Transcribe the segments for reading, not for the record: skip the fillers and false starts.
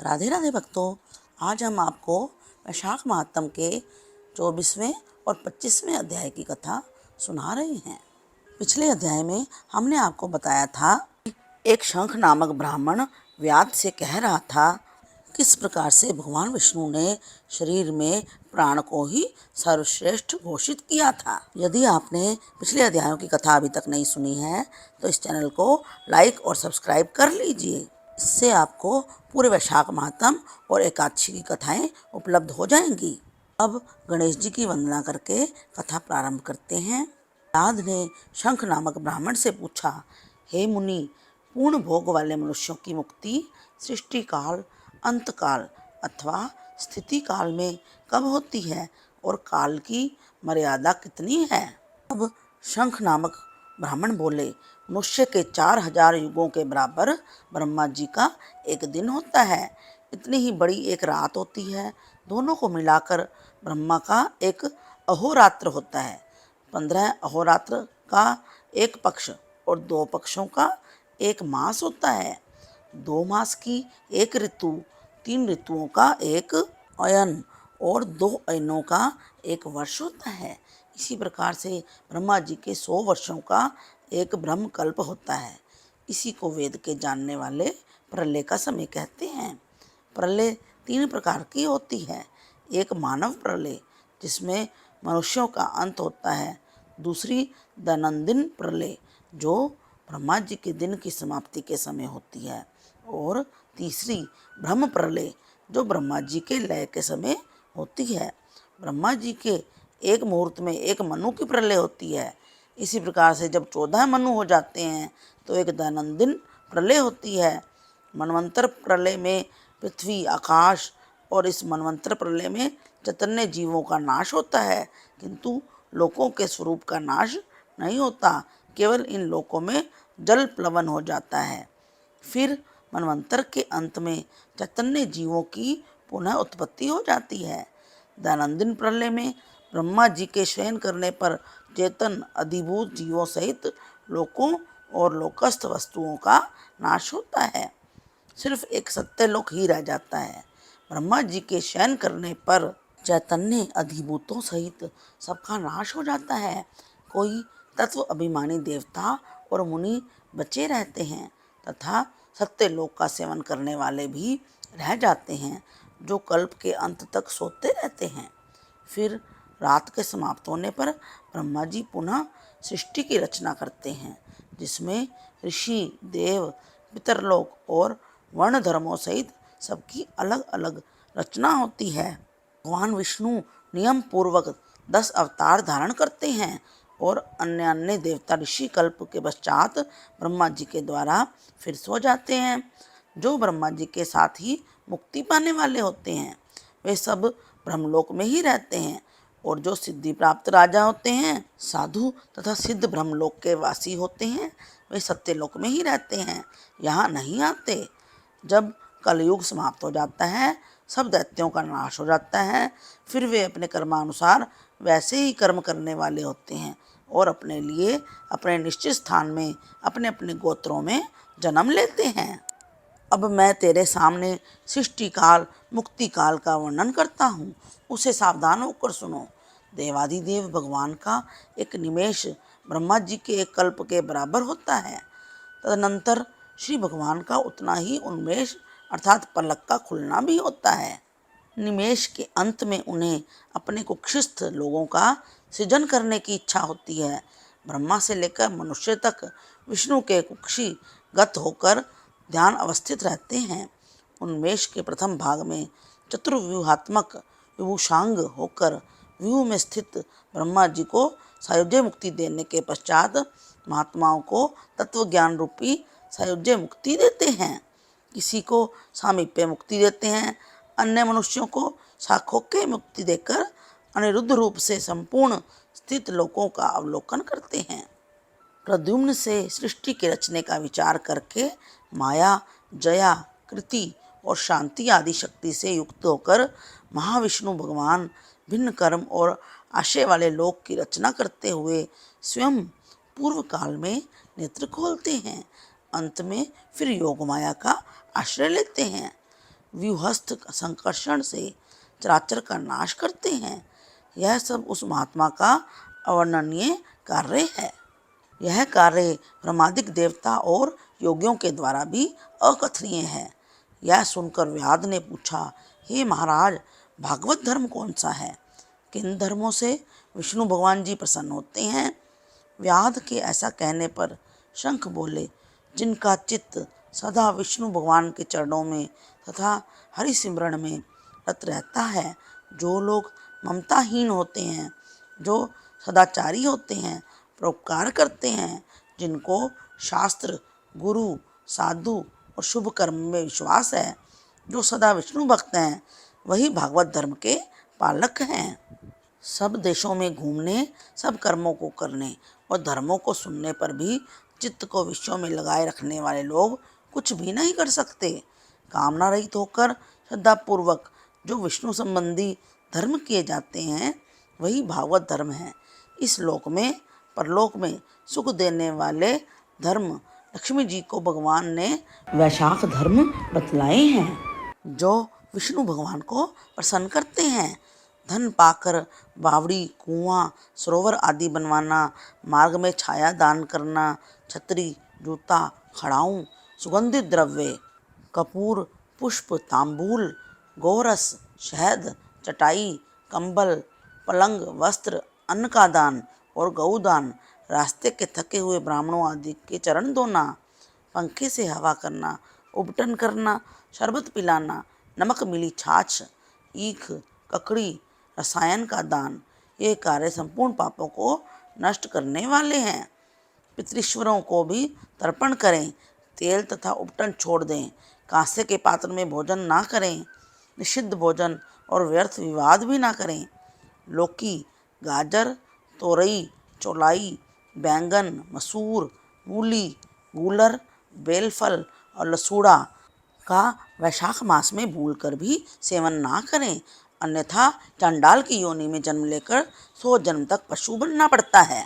राधे राधे भक्तों, आज हम आपको वैशाख महात्म के 24वें और 25वें अध्याय की कथा सुना रहे हैं। पिछले अध्याय में हमने आपको बताया था कि एक शंख नामक ब्राह्मण व्याध से कह रहा था किस प्रकार से भगवान विष्णु ने शरीर में प्राण को ही सर्वश्रेष्ठ घोषित किया था। यदि आपने पिछले अध्यायों की कथा अभी तक नहीं सुनी है तो इस चैनल को लाइक और सब्सक्राइब कर लीजिए। इससे आपको पूरे वैशाख महात्म और एकादशी की कथाएं उपलब्ध हो जाएंगी। अब गणेश जी की वंदना करके कथा प्रारंभ करते हैं। व्याध ने शंख नामक ब्राह्मण से पूछा, हे मुनि, पूर्ण भोग वाले मनुष्यों की मुक्ति सृष्टि काल, अंत काल अथवा स्थिति काल में कब होती है और काल की मर्यादा कितनी है? अब शंख नामक ब्राह्मण बोले, मनुष्य के 4000 युगों के बराबर ब्रह्मा जी का एक दिन होता है। इतनी ही बड़ी एक रात होती है। दोनों को मिलाकर ब्रह्मा का एक अहोरात्र होता है। 15 अहोरात्र का एक पक्ष और 2 पक्षों का एक मास होता है। 2 मास की एक ऋतु, 3 ऋतुओं का एक अयन और 2 अयनों का एक वर्ष होता है। इसी प्रकार से ब्रह्मा जी के 100 वर्षों का एक ब्रह्मकल्प होता है। इसी को वेद के जानने वाले प्रलय का समय कहते हैं। प्रलय 3 प्रकार की होती है। एक मानव प्रलय जिसमें मनुष्यों का अंत होता है। दूसरी दैनंदिन प्रलय जो ब्रह्मा जी के दिन की समाप्ति के समय होती है। और तीसरी ब्रह्म प्रलय जो ब्रह्मा जी के लय के समय होती है। ब्रह्मा जी के एक मुहूर्त में एक मनु की प्रलय होती है। इसी प्रकार से जब 14 मनु हो जाते हैं तो एक दैनंदिन प्रलय होती है। मनवंतर प्रलय में पृथ्वी, आकाश और इस मनवंतर प्रलय में चैतन्य जीवों का नाश होता है, किंतु लोकों के स्वरूप का नाश नहीं होता। केवल इन लोकों में जल प्लवन हो जाता है। फिर मनवंतर के अंत में चैतन्य जीवों की पुनः उत्पत्ति हो जाती है। दैनंदिन प्रलय में ब्रह्मा जी के शयन करने पर चेतन अधिभूत जीवों सहित लोकों और लोकस्थ वस्तुओं का नाश होता है। सिर्फ एक सत्यलोक ही रह जाता है। ब्रह्मा जी के शयन करने पर चैतन्य अधिभूतों सहित सबका नाश हो जाता है। कोई तत्व अभिमानी देवता और मुनि बचे रहते हैं तथा सत्यलोक का सेवन करने वाले भी रह जाते हैं, जो कल्प के अंत तक सोते रहते हैं। फिर रात के समाप्त होने पर ब्रह्मा जी पुनः सृष्टि की रचना करते हैं, जिसमें ऋषि, देव, पितरलोक और वर्ण धर्मों सहित सबकी अलग अलग रचना होती है। भगवान विष्णु नियम पूर्वक 10 अवतार धारण करते हैं और अन्य अन्य देवता ऋषि कल्प के पश्चात ब्रह्मा जी के द्वारा फिर सो जाते हैं। जो ब्रह्मा जी के साथ ही मुक्ति पाने वाले होते हैं वे सब ब्रह्मलोक में ही रहते हैं, और जो सिद्धि प्राप्त राजा होते हैं, साधु तथा सिद्ध ब्रह्मलोक के वासी होते हैं, वे सत्यलोक में ही रहते हैं, यहाँ नहीं आते। जब कलयुग समाप्त हो जाता है, सब दैत्यों का नाश हो जाता है, फिर वे अपने कर्मानुसार वैसे ही कर्म करने वाले होते हैं और अपने लिए अपने निश्चित स्थान में अपने अपने गोत्रों में जन्म लेते हैं। अब मैं तेरे सामने सृष्टि काल, मुक्ति काल का वर्णन करता हूँ, उसे सावधान होकर सुनो। देवाधिदेव भगवान का एक निमेष ब्रह्मा जी के एक कल्प के बराबर होता है। तदनंतर श्री भगवान का उतना ही उन्मेष अर्थात पलक का खुलना भी होता है। निमेष के अंत में उन्हें अपने कुक्षिस्थ लोगों का सृजन करने की इच्छा होती है। ब्रह्मा से लेकर मनुष्य तक विष्णु के कुक्षी गत होकर ध्यान अवस्थित रहते हैं। उन्मेष के प्रथम भाग में चतुर्व्यूहात्मक विभूषांग होकर व्यूह में स्थित ब्रह्मा जी को सायुज्य मुक्ति देने के पश्चात महात्माओं को तत्व ज्ञान रूपी सायुज्य मुक्ति देते हैं। किसी को सामीप्य मुक्ति देते हैं, अन्य मनुष्यों को साखोक्य मुक्ति देकर अनिरुद्ध रूप से संपूर्ण स्थित लोकों का अवलोकन करते हैं। प्रद्युम्न से सृष्टि के रचने का विचार करके माया, जया, कृति और शांति आदि शक्ति से युक्त होकर महाविष्णु भगवान भिन्न कर्म और आशय वाले लोक की रचना करते हुए स्वयं पूर्व काल में नेत्र खोलते हैं। अंत में फिर योग माया का आश्रय लेते हैं। व्यूहस्थ संकर्षण से चराचर का नाश करते हैं। यह सब उस महात्मा का अवर्णनीय कार्य है। यह कार्य ब्रह्मादिक देवता और योगियों के द्वारा भी अकथनीय है। यह सुनकर व्याध ने पूछा, हे महाराज, भागवत धर्म कौन सा है? किन धर्मों से विष्णु भगवान जी प्रसन्न होते हैं? व्याध के ऐसा कहने पर शंख बोले, जिनका चित्त सदा विष्णु भगवान के चरणों में तथा हरि सिमरण में रत रहता है, जो लोग ममताहीन होते हैं, जो सदाचारी होते हैं, परोपकार करते हैं, जिनको शास्त्र, गुरु, साधु और शुभ कर्म में विश्वास है, जो सदा विष्णु भक्त हैं, वही भागवत धर्म के पालक हैं। सब देशों में घूमने, सब कर्मों को करने और धर्मों को सुनने पर भी चित्त को विषयों में लगाए रखने वाले लोग कुछ भी नहीं कर सकते। कामना रहित होकर श्रद्धापूर्वक जो विष्णु संबंधी धर्म किए जाते हैं, वही भागवत धर्म है। इस लोक में परलोक में सुख देने वाले धर्म लक्ष्मी जी को भगवान ने वैशाख धर्म बतलाए हैं, जो विष्णु भगवान को प्रसन्न करते हैं। धन पाकर बावड़ी, कुआं, सरोवर आदि बनवाना, मार्ग में छाया दान करना, छतरी, जूता, खड़ाऊं, सुगंधित द्रव्य, कपूर, पुष्प, तांबूल, गोरस, शहद, चटाई, कंबल, पलंग, वस्त्र, अन्न का दान और गौदान, रास्ते के थके हुए ब्राह्मणों आदि के चरण धोना, पंखे से हवा करना, उबटन करना, शरबत पिलाना, नमक मिली छाछ, ईख, ककड़ी, रसायन का दान, ये कार्य संपूर्ण पापों को नष्ट करने वाले हैं। पितृश्वरों को भी तर्पण करें, तेल तथा उपटन छोड़ दें, कांसे के पात्र में भोजन ना करें, निषिद्ध भोजन और व्यर्थ विवाद भी ना करें। लौकी, गाजर, तोरई, चौलाई, बैंगन, मसूर, मूली, गूलर, बेलफल और लसूड़ा का वैशाख मास में भूलकर भी सेवन ना करें, अन्यथा चंडाल की योनि में जन्म लेकर 100 जन्म तक पशु बनना पड़ता है।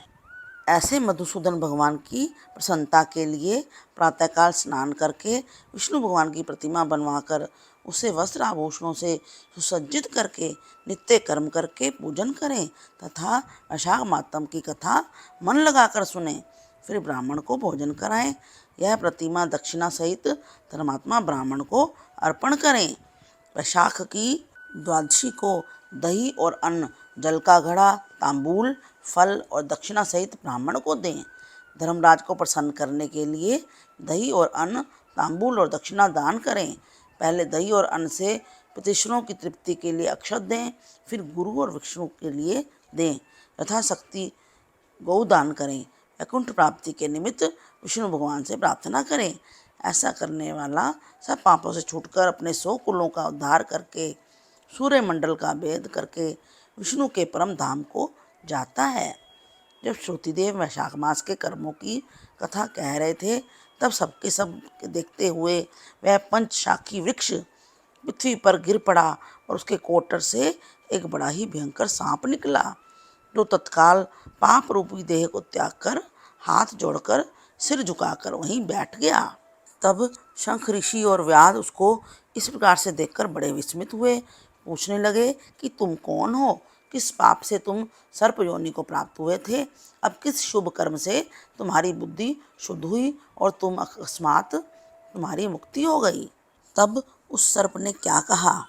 ऐसे मधुसूदन भगवान की प्रसन्नता के लिए प्रातःकाल स्नान करके विष्णु भगवान की प्रतिमा बनवाकर उसे वस्त्र आभूषणों से सुसज्जित करके नित्य कर्म करके पूजन करें तथा वैशाख मातम की कथा मन लगाकर सुने, फिर ब्राह्मण को भोजन कराएं। यह प्रतिमा दक्षिणा सहित धर्मात्मा ब्राह्मण को अर्पण करें। वैशाख की द्वादशी को दही और अन्न, जल का घड़ा, तांबूल, फल और दक्षिणा सहित ब्राह्मण को दें। धर्मराज को प्रसन्न करने के लिए दही और अन्न, तांबूल और दक्षिणा दान करें। पहले दही और अन्न से पितृश्वरों की तृप्ति के लिए अक्षत दें, फिर गुरु और विष्णु के लिए दें। यथाशक्ति गौदान करें। वैकुंठ प्राप्ति के निमित्त विष्णु भगवान से प्रार्थना करें। ऐसा करने वाला सब पापों से छूटकर अपने 100 कुलों का उद्धार करके सूर्य मंडल का भेद करके विष्णु के परम धाम को जाता है। जब श्रुतिदेव वैशाख मास के कर्मों की कथा कह रहे थे, तब सबके सब देखते हुए वह पंचशाखी वृक्ष पृथ्वी पर गिर पड़ा और उसके कोटर से एक बड़ा ही भयंकर सांप निकला, जो तत्काल पाप रूपी देह को त्याग कर हाथ जोड़कर सिर झुकाकर वहीं बैठ गया। तब शंख ऋषि और व्याध उसको इस प्रकार से देखकर बड़े विस्मित हुए। पूछने लगे कि तुम कौन हो, किस पाप से तुम सर्प योनि को प्राप्त हुए थे, अब किस शुभ कर्म से तुम्हारी बुद्धि शुद्ध हुई और तुम अकस्मात तुम्हारी मुक्ति हो गई। तब उस सर्प ने क्या कहा,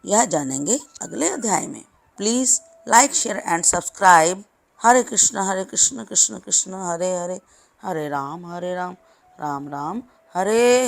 यह जानेंगे अगले अध्याय में। Please like, share and subscribe. Hare Krishna Krishna Krishna Hare Hare, Hare Ram Ram Ram Hare